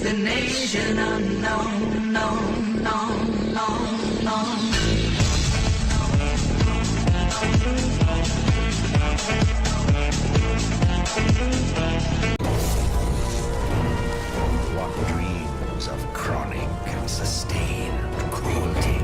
destination unknown, known, known, known, known. What dreams of chronic and sustained cruelty?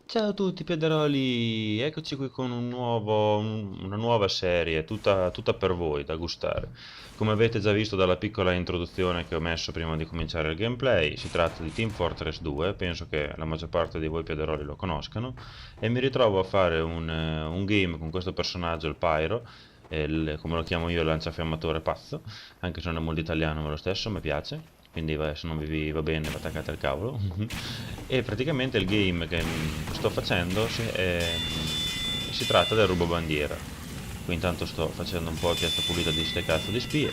Ciao a tutti piederoli, eccoci qui con una nuova serie, tutta per voi, da gustare. Come avete già visto dalla piccola introduzione che ho messo prima di cominciare il gameplay, si tratta di Team Fortress 2, penso che la maggior parte di voi piederoli lo conoscano, e mi ritrovo a fare un game con questo personaggio, il Pyro, come lo chiamo io, il lanciafiammatore pazzo, anche se non è molto italiano ma lo stesso, mi piace. Quindi se non vi va bene vi attaccate al cavolo. E praticamente il game che sto facendo si tratta del rubabandiera. Qui intanto sto facendo un po' piazza pulita di ste cazzo di spie,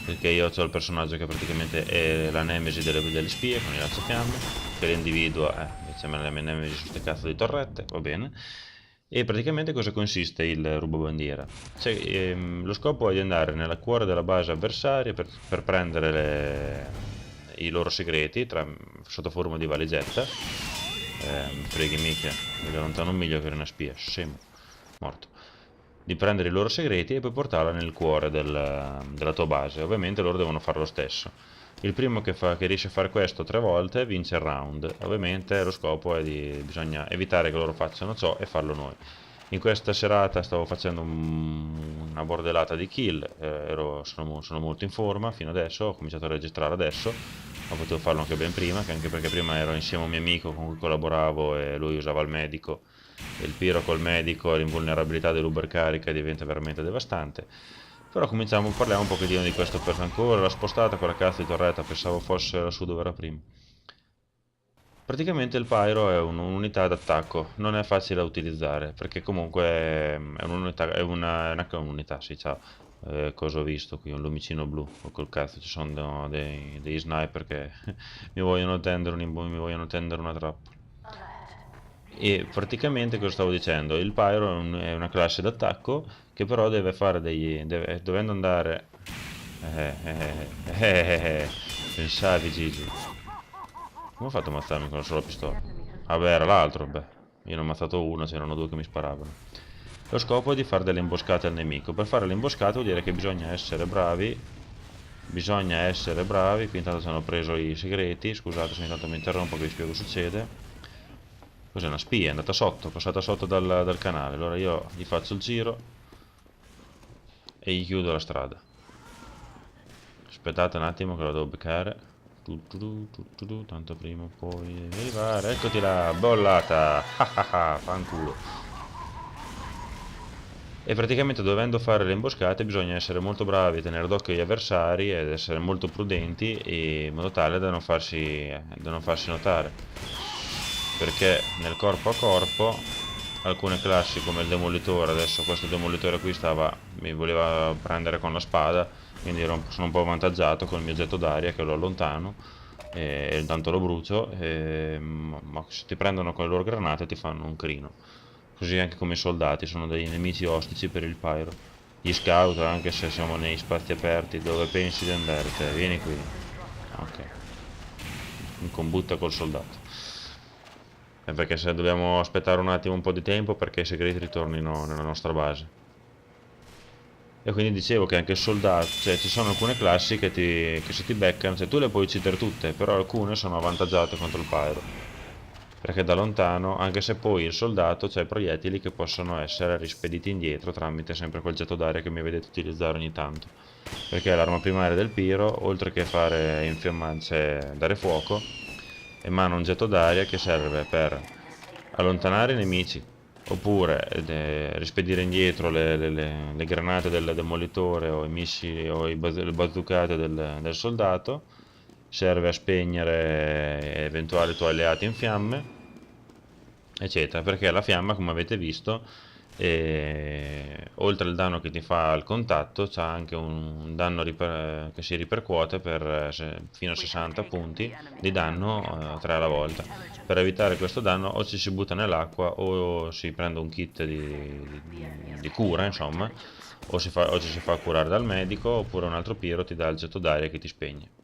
perché io ho il personaggio che praticamente è la nemesi delle spie con il lanciafiamme, che l'individua invece me la nemesi su ste cazzo di torrette, va bene. E praticamente cosa consiste il rubabandiera? Cioè, lo scopo è di andare nel cuore della base avversaria per prendere i loro segreti sotto forma di valigetta. Freghi mica, mi lontano un miglio che era una spia, scemo, morto. Di prendere i loro segreti e poi portarla nel cuore della tua base. Ovviamente loro devono fare lo stesso. Il primo che riesce a fare questo 3 volte vince il round. Ovviamente lo scopo è bisogna evitare che loro facciano ciò e farlo noi. In questa serata stavo facendo una bordellata di kill, sono molto in forma fino adesso, ho cominciato a registrare adesso, ma potevo farlo anche ben prima, anche perché prima ero insieme a un mio amico con cui collaboravo e lui usava il medico, e il Pyro col medico e l'invulnerabilità dell'ubercarica diventa veramente devastante. Però parliamo un pochettino di questo, perché ancora l'ho spostata quella cazzo di torretta, pensavo fosse lassù dove era prima. Praticamente il Pyro è un'unità d'attacco, non è facile da utilizzare, perché comunque è un'unità, un'unità, sì, ciao. Cosa ho visto qui? Un lumicino blu, o col cazzo ci sono dei sniper che mi vogliono tendere una trappola. E praticamente cosa stavo dicendo? Il Pyro è una classe d'attacco che però deve fare dovendo andare... pensavi Gigi. Come ho fatto a ammazzarmi con una sola pistola? Vabbè, era l'altro, beh. Io ne ho ammazzato uno, c'erano due che mi sparavano. Lo scopo è di fare delle imboscate al nemico. Per fare le imboscate vuol dire che bisogna essere bravi. Bisogna essere bravi. Qui intanto ci hanno preso i segreti. Scusate se intanto mi interrompo che vi spiego cosa succede. Cos'è una spia? È andata sotto, è passata sotto dal canale. Allora io gli faccio il giro e gli chiudo la strada. Aspettate un attimo che la devo beccare. Tanto prima o poi devi arrivare. Eccoti là, bollata. Fanculo. E praticamente dovendo fare le imboscate bisogna essere molto bravi a tenere d'occhio gli avversari ed essere molto prudenti in modo tale da non farsi notare, perché nel corpo a corpo alcune classi come il demolitore, adesso questo demolitore qui mi voleva prendere con la spada, quindi sono un po' avvantaggiato con il mio getto d'aria che lo allontano e intanto lo brucio, ma se ti prendono con le loro granate ti fanno un crino. Così anche come i soldati sono dei nemici ostici per il Pyro. Gli scout, anche se siamo nei spazi aperti, dove pensi di andare te? Vieni qui. Ok. in combutta col soldato. Perché se dobbiamo aspettare un attimo, un po' di tempo perché i segreti ritornino nella nostra base. E quindi dicevo che anche il soldato, cioè ci sono alcune classi che se ti beccano, cioè tu le puoi uccidere tutte, però alcune sono avvantaggiate contro il pyro. Perché da lontano, anche se poi il soldato, c'ha i proiettili che possono essere rispediti indietro tramite sempre quel getto d'aria che mi vedete utilizzare ogni tanto. Perché l'arma primaria del pyro, oltre che fare infiammare, cioè dare fuoco, emana un getto d'aria che serve per allontanare i nemici, oppure rispedire indietro le granate del demolitore o i missili o le bazzoocate del soldato, serve a spegnere eventuali tuoi alleati in fiamme, eccetera, perché la fiamma, come avete visto, oltre al danno che ti fa al contatto, c'ha anche un danno che si ripercuote per fino a 60 punti di danno 3 alla volta. Per evitare questo danno o ci si butta nell'acqua o si prende un kit di cura, insomma, o ci si fa curare dal medico, oppure un altro piro ti dà il getto d'aria che ti spegne.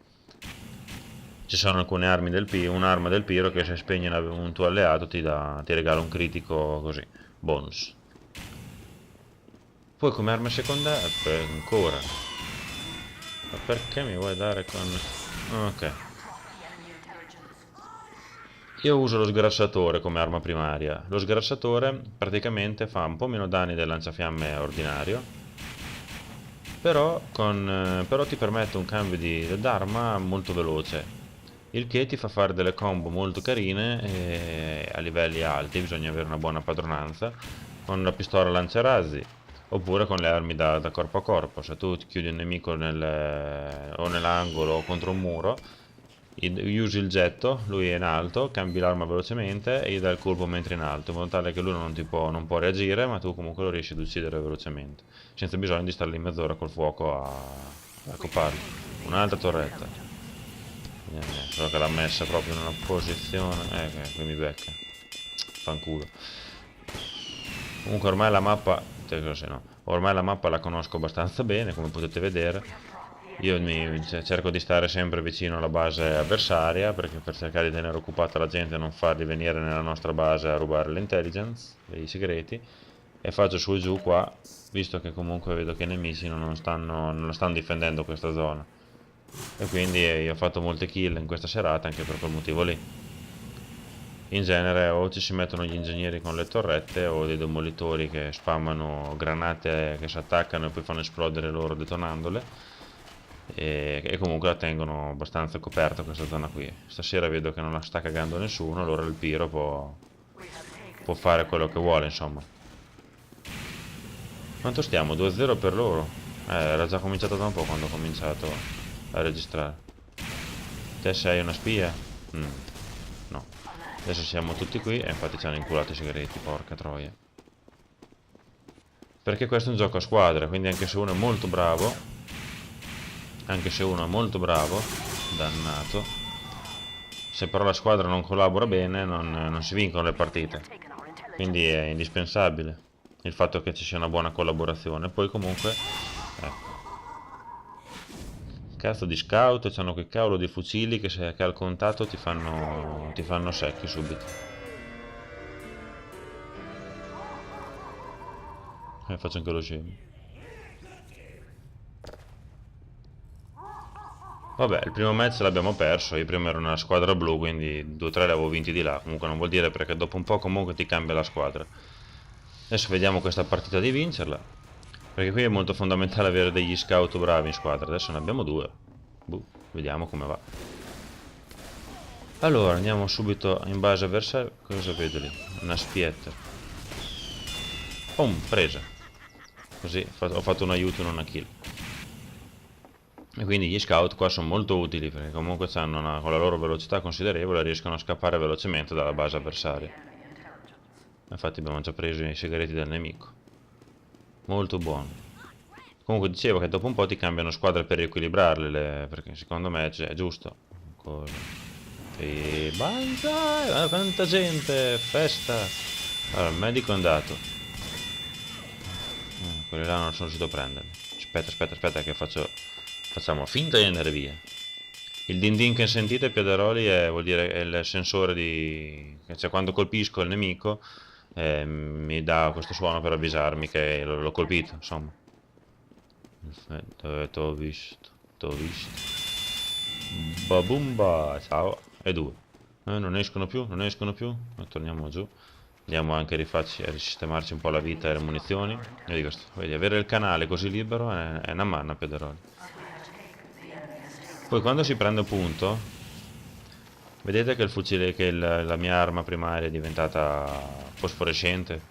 Ci sono alcune armi un'arma del piro che se spegne un tuo alleato ti regala un critico così, bonus. Poi come arma secondaria, ancora. Ma perché mi vuoi dare con... Ok. Io uso lo sgrassatore come arma primaria. Lo sgrassatore praticamente fa un po' meno danni del lanciafiamme ordinario, però ti permette un cambio d'arma molto veloce, il che ti fa fare delle combo molto carine a livelli alti. Bisogna avere una buona padronanza con la pistola lanciarazzi oppure con le armi da corpo a corpo. Se tu chiudi un nemico o nell'angolo o contro un muro, usi il getto, lui è in alto, cambi l'arma velocemente e gli dai il colpo mentre è in alto, in modo tale che lui non può reagire, ma tu comunque lo riesci ad uccidere velocemente, senza bisogno di stare lì mezz'ora col fuoco a copparlo. Un'altra torretta, solo che l'ha messa proprio in una posizione, qui mi becca, fanculo. Comunque ormai la mappa, ormai la mappa la conosco abbastanza bene, come potete vedere. Io cerco di stare sempre vicino alla base avversaria per cercare di tenere occupata la gente e non farli venire nella nostra base a rubare l'intelligence e i segreti, e faccio su e giù qua, visto che comunque vedo che i nemici non stanno difendendo questa zona, e quindi io ho fatto molte kill in questa serata anche per quel motivo lì. In genere o ci si mettono gli ingegneri con le torrette o dei demolitori che spammano granate che si attaccano e poi fanno esplodere loro detonandole, e comunque la tengono abbastanza coperta questa zona qui. Stasera vedo che non la sta cagando nessuno, allora il piro può fare quello che vuole, insomma. Quanto stiamo? 2-0 per loro? Era già cominciato da un po' quando ho cominciato a registrare. Te sei una spia? No. Adesso siamo tutti qui e infatti ci hanno inculato i segreti, porca troia. Perché questo è un gioco a squadra, quindi anche se uno è molto bravo, dannato, se però la squadra non collabora bene non si vincono le partite, quindi è indispensabile il fatto che ci sia una buona collaborazione. Poi comunque, ecco, cazzo di scout, c'hanno quei cavolo di fucili che al contatto ti fanno secchi subito. Faccio anche lo scemo. Vabbè, il primo match l'abbiamo perso, io prima ero nella squadra blu, quindi 2-3 li avevo vinti di là, comunque non vuol dire, perché dopo un po' comunque ti cambia la squadra. Adesso vediamo questa partita di vincerla, perché qui è molto fondamentale avere degli scout bravi in squadra. Adesso ne abbiamo 2, vediamo come va. Allora, andiamo subito in base avversaria. Cosa vedo lì? Una spietta. Presa. Così ho fatto un aiuto in una kill. E quindi gli scout qua sono molto utili, perché comunque con la loro velocità considerevole riescono a scappare velocemente dalla base avversaria. Infatti abbiamo già preso i segreti del nemico. Molto buono. Comunque dicevo che dopo un po' ti cambiano squadre per riequilibrarle, perché secondo me è giusto. E banzai, quanta gente, festa. Allora, il medico è andato. Quelli là non sono riuscito a prenderli. Aspetta che facciamo finta di andare via. Il din din che sentite, Piadaroli, vuol dire è il sensore di... cioè quando colpisco il nemico mi dà questo suono per avvisarmi che l'ho colpito, insomma. Perfetto, t'ho visto, t'ho visto. Babumba, ciao. E due. Non escono più, non escono più. Torniamo giù. Andiamo anche a risistemarci un po' la vita e le munizioni. Vedi questo, vedi, avere il canale così libero è una manna, Piadaroli. Poi quando si prende punto, vedete che il fucile, che la mia arma primaria è diventata fosforescente,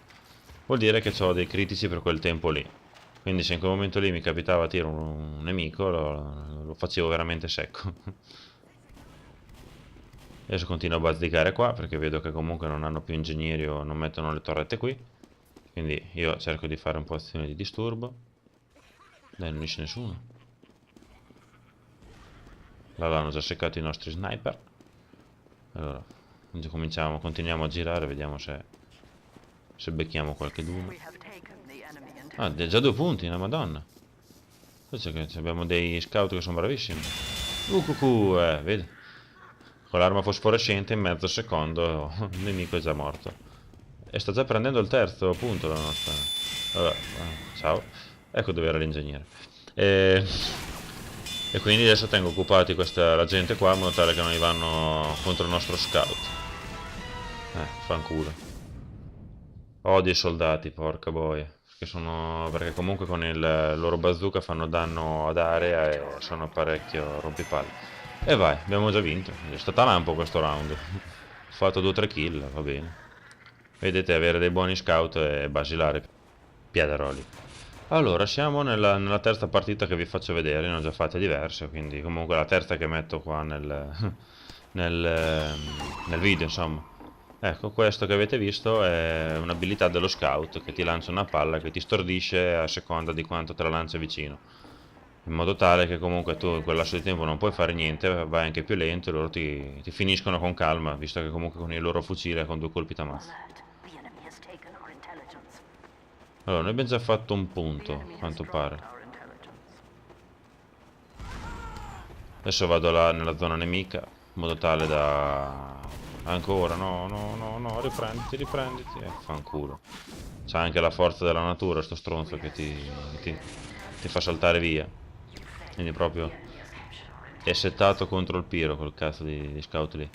vuol dire che ho dei critici per quel tempo lì. Quindi se in quel momento lì mi capitava tirare un nemico, lo facevo veramente secco. Adesso continuo a bazzicare qua perché vedo che comunque non hanno più ingegneri o non mettono le torrette qui. Quindi io cerco di fare un po' azione di disturbo. Dai, non esce nessuno. Là l'hanno già seccato i nostri sniper. Allora, continuiamo a girare, vediamo se becchiamo qualche d'uno. Ah, già 2 punti, una madonna. Invece che abbiamo dei scout che sono bravissimi. Vedi? Con l'arma fosforescente in mezzo secondo il nemico è già morto. E sta già prendendo il terzo punto la nostra. Vabbè, ciao. Ecco dove era l'ingegnere. E quindi adesso tengo occupati la gente qua in modo tale che non gli vanno contro il nostro scout. Fanculo. Odio i soldati, porca boia. Perché comunque con il loro bazooka fanno danno ad area e sono parecchio rompipalle. E vai, abbiamo già vinto. È stata lampo questo round. Ho fatto 2-3 kill, va bene. Vedete, avere dei buoni scout è basilare. Piadaroli. Allora, siamo nella terza partita che vi faccio vedere, ne ho già fatte diverse, quindi comunque la terza che metto qua nel video, insomma. Ecco, questo che avete visto è un'abilità dello scout che ti lancia una palla che ti stordisce a seconda di quanto te la lancia vicino. In modo tale che comunque tu in quel lasso di tempo non puoi fare niente, vai anche più lento e loro ti finiscono con calma, visto che comunque con il loro fucile con 2 colpi t'ammazza. Allora, noi abbiamo già fatto un punto, a quanto pare. Adesso vado là nella zona nemica, in modo tale da... Ancora, no, riprenditi, fanculo. C'ha anche la forza della natura, sto stronzo che ti fa saltare via. Quindi proprio è settato contro il Piro, quel cazzo di scout lì.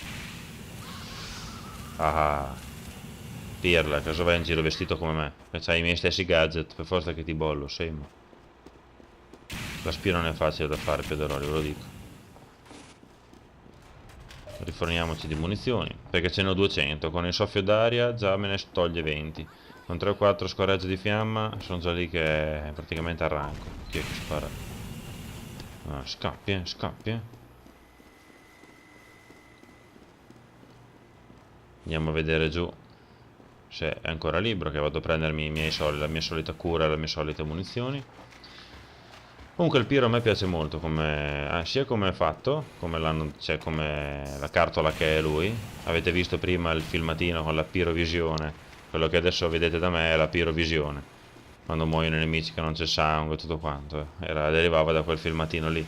Ah, Pirla, cosa vai in giro vestito come me? Che c'hai i miei stessi gadget, per forza che ti bollo, sembra. La spia non è facile da fare, Piadaroli, ve lo dico. Riforniamoci di munizioni, perché ce ne ho 200, con il soffio d'aria già me ne toglie 20. Con 3 o 4 scorregge di fiamma sono già lì che praticamente arranco. Chi è che spara? Ah, scappi. Andiamo a vedere giù se è ancora libero, che vado a prendermi la mia solita cura e le mie solite munizioni. Comunque il Piro a me piace molto sia come è fatto, cioè come la cartola che è lui. Avete visto prima il filmatino con la Pirovisione, quello che adesso vedete da me è la Pirovisione, quando muoiono i nemici che non c'è sangue e tutto quanto, derivava da quel filmatino lì.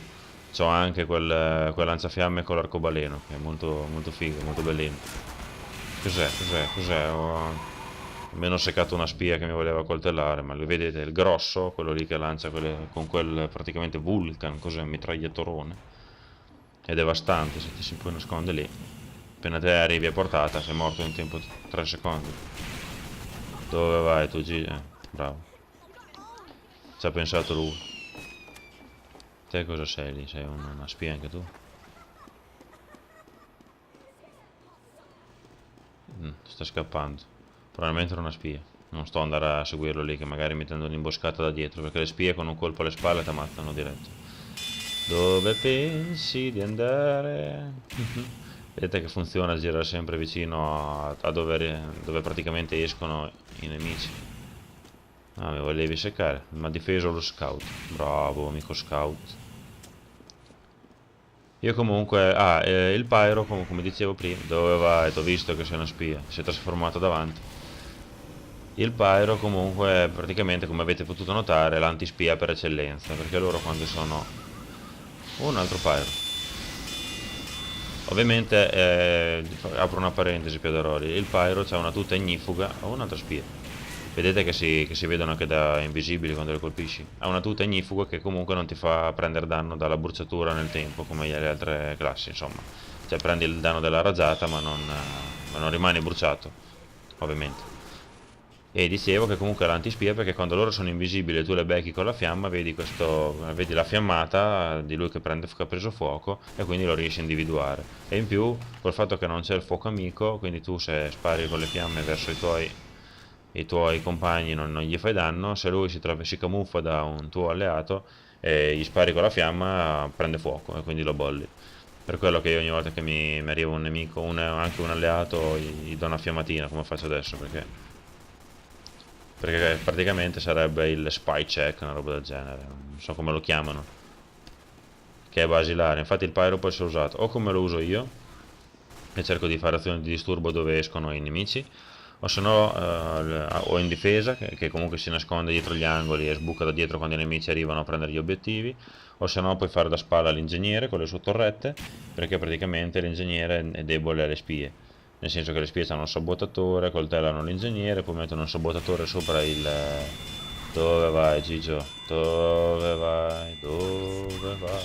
C'ho anche quel lanciafiamme con l'arcobaleno, che è molto, molto figo, molto bellino. Cos'è? Ho almeno seccato una spia che mi voleva coltellare, ma lo vedete, il grosso, quello lì che lancia con quel praticamente Vulcan, cos'è, mitragliatorone. È devastante se ti si poi nasconde lì. Appena te arrivi a portata, sei morto in tempo 3 secondi. Dove vai tu, G? Bravo. Ci ha pensato lui. Te cosa sei lì? Sei una spia anche tu? Sta scappando. Probabilmente era una spia. Non sto andare a seguirlo lì, che magari mi tendo un'imboscata da dietro, perché le spie con un colpo alle spalle ti ammazzano diretto. Dove pensi di andare? Vedete che funziona girare sempre vicino a dove praticamente escono i nemici. Ah, mi volevi seccare. Mi ha difeso lo scout. Bravo, amico scout. Io comunque... il pyro, come dicevo prima. Dove vai? T'ho visto che sei una spia. Si è trasformato davanti. Il pyro comunque praticamente, come avete potuto notare, è l'antispia per eccellenza, perché loro quando sono... un altro pyro. Ovviamente, apro una parentesi, Piadaroli, il Pyro c'ha una tuta ignifuga, o un'altra spia. Vedete che si vedono anche da invisibili quando le colpisci. Ha una tuta ignifuga che comunque non ti fa prendere danno dalla bruciatura nel tempo, come le altre classi, insomma. Cioè prendi il danno della razzata, ma non rimani bruciato, ovviamente. E dicevo che comunque l'antispia, perché quando loro sono invisibili e tu le becchi con la fiamma, vedi la fiammata di lui che ha preso fuoco e quindi lo riesci a individuare. E in più, col fatto che non c'è il fuoco amico, quindi tu se spari con le fiamme verso i tuoi compagni non gli fai danno, se lui si camuffa da un tuo alleato e gli spari con la fiamma, prende fuoco e quindi lo bolli. Per quello che io ogni volta che mi arriva un nemico, anche un alleato, gli do una fiammatina come faccio adesso, perché praticamente sarebbe il spy check, una roba del genere, non so come lo chiamano, che è basilare. Infatti il pyro può essere usato o come lo uso io, che cerco di fare azioni di disturbo dove escono i nemici, o se no o in difesa, che comunque si nasconde dietro gli angoli e sbuca da dietro quando i nemici arrivano a prendere gli obiettivi, o se no puoi fare da spalla l'ingegnere con le sue torrette, perché praticamente l'ingegnere è debole alle spie, nel senso che le spie hanno un sabotatore, coltellano l'ingegnere, poi mettono un sabotatore sopra il... Dove vai, Gigio? Dove vai? Dove vai?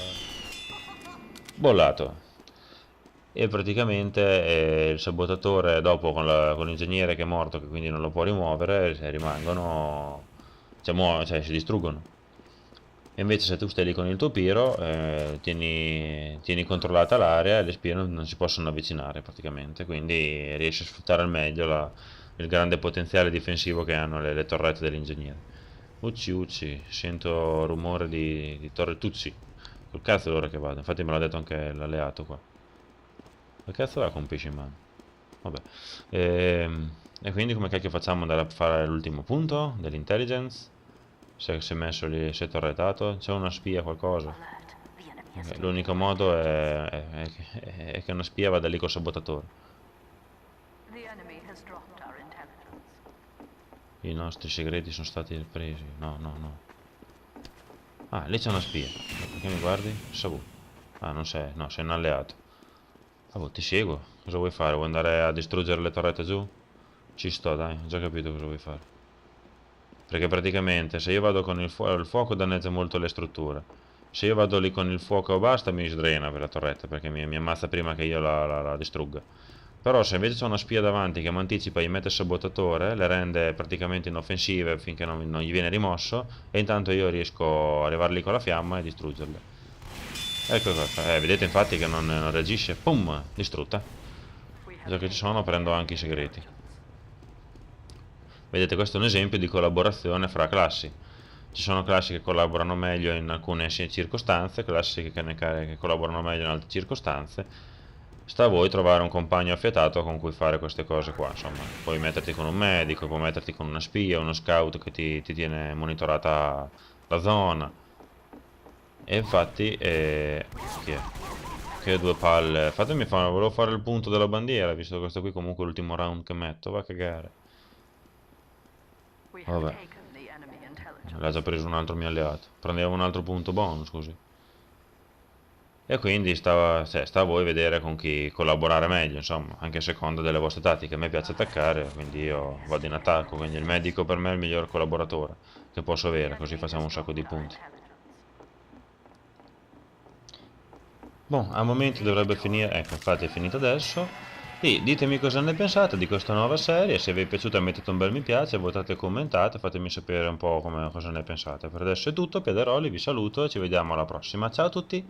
Bollato. E praticamente il sabotatore dopo con l'ingegnere che è morto, che quindi non lo può rimuovere, rimangono, cioè si distruggono. E invece se tu stai lì con il tuo Piro, tieni controllata l'area e le spie non si possono avvicinare praticamente, quindi riesci a sfruttare al meglio il grande potenziale difensivo che hanno le torrette dell'ingegnere. Ucci ucci, sento rumore di torretuzzi. Col cazzo è l'ora che vado, infatti me l'ha detto anche l'alleato qua. Che cazzo va con pesce in mano? Vabbè. E quindi come cacchio facciamo ad andare a fare l'ultimo punto dell'intelligence? Se si è messo lì, si è torretato, c'è una spia, qualcosa. L'unico modo è che una spia vada lì col sabotatore. I nostri segreti sono stati presi. No, no, no. Ah, lì c'è una spia. Perché mi guardi? Sabu. Ah, non sei. No, sei un alleato. Ah, boh, ti seguo. Cosa vuoi fare? Vuoi andare a distruggere le torrette giù? Ci sto, dai. Ho già capito cosa vuoi fare. Perché praticamente se io vado con il fuoco danneggia molto le strutture. Se io vado lì con il fuoco basta mi sdrena per la torretta, perché mi ammazza prima che io la distrugga. Però se invece c'è una spia davanti che mi anticipa e gli mette il sabotatore, le rende praticamente inoffensive finché non gli viene rimosso, e intanto io riesco a arrivare lì con la fiamma e distruggerle. Ecco qua, vedete infatti che non reagisce, pum, distrutta. Già che ci sono prendo anche i segreti. Vedete, questo è un esempio di collaborazione fra classi. Ci sono classi che collaborano meglio in alcune circostanze, classi che collaborano meglio in altre circostanze. Sta a voi trovare un compagno affiatato con cui fare queste cose qua, insomma. Puoi metterti con un medico, puoi metterti con una spia, uno scout che ti tiene monitorata la zona. E infatti, chi è? Che due palle. Fatemi fare, volevo fare il punto della bandiera, visto che questo qui comunque è l'ultimo round che metto, va a cagare. Vabbè, l'ha già preso un altro mio alleato. Prendevo un altro punto bonus così. E quindi sta a voi vedere con chi collaborare meglio, insomma, anche a seconda delle vostre tattiche. A me piace attaccare, quindi io vado in attacco, quindi il medico per me è il miglior collaboratore che posso avere, così facciamo un sacco di punti. Boh, a momenti dovrebbe finire, ecco, infatti è finito adesso. Sì, ditemi cosa ne pensate di questa nuova serie, se vi è piaciuta mettete un bel mi piace, votate e commentate, fatemi sapere un po' cosa ne pensate. Per adesso è tutto, Piaderoli, vi saluto e ci vediamo alla prossima. Ciao a tutti!